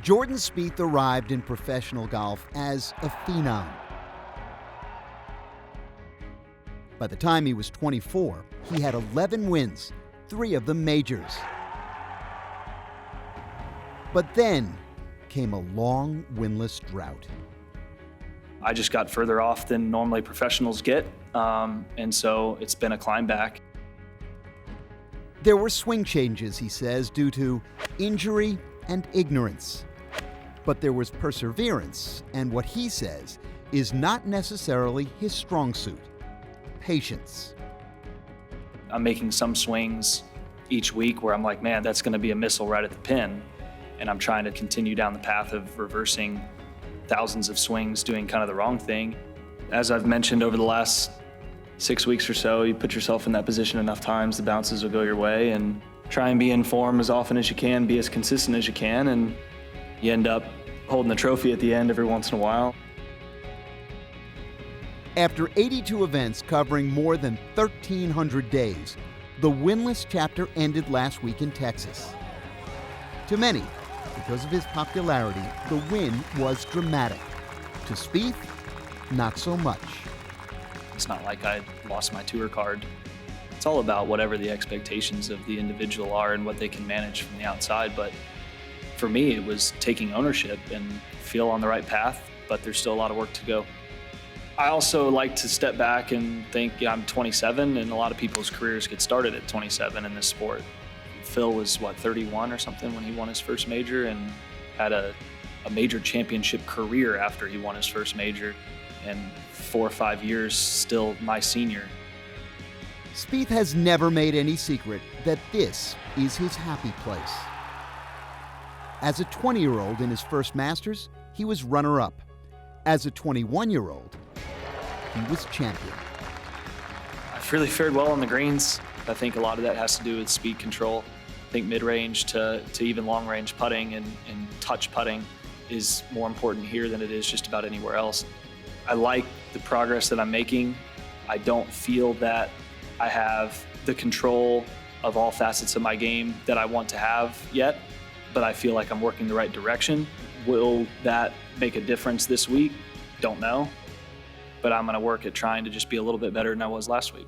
Jordan Spieth arrived in professional golf as a phenom. By the time he was 24, he had 11 wins, 3 of them majors. But then came a long winless drought. I just got further off than normally professionals get, and so it's been a climb back. There were swing changes, he says, due to injury and ignorance. But there was perseverance and what he says is not necessarily his strong suit: patience. I'm making some swings each week where I'm like, man, that's going to be a missile right at the pin. And I'm trying to continue down the path of reversing thousands of swings doing kind of the wrong thing. As I've mentioned over the last 6 weeks or so, you put yourself in that position enough times, the bounces will go your way, and try and be in form as often as you can, be as consistent as you can, and you end up holding the trophy at the end every once in a while. After 82 events covering more than 1,300 days, the winless chapter ended last week in Texas. To many, because of his popularity, the win was dramatic. To Spieth, not so much. It's not like I lost my tour card. It's all about whatever the expectations of the individual are and what they can manage from the outside. But for me, it was taking ownership and feel on the right path, but there's still a lot of work to go. I also like to step back and think, yeah, I'm 27, and a lot of people's careers get started at 27 in this sport. Phil was, 31 or something when he won his first major, and had a major championship career after he won his first major, and 4 or 5 years still my senior. Spieth has never made any secret that this is his happy place. As a 20-year-old in his first Masters, he was runner-up. As a 21-year-old, he was champion. I've really fared well on the greens. I think a lot of that has to do with speed control. I think mid-range to even long-range putting and touch putting is more important here than it is just about anywhere else. I like the progress that I'm making. I don't feel that I have the control of all facets of my game that I want to have yet, but I feel like I'm working the right direction. Will that make a difference this week? Don't know, but I'm going to work at trying to just be a little bit better than I was last week.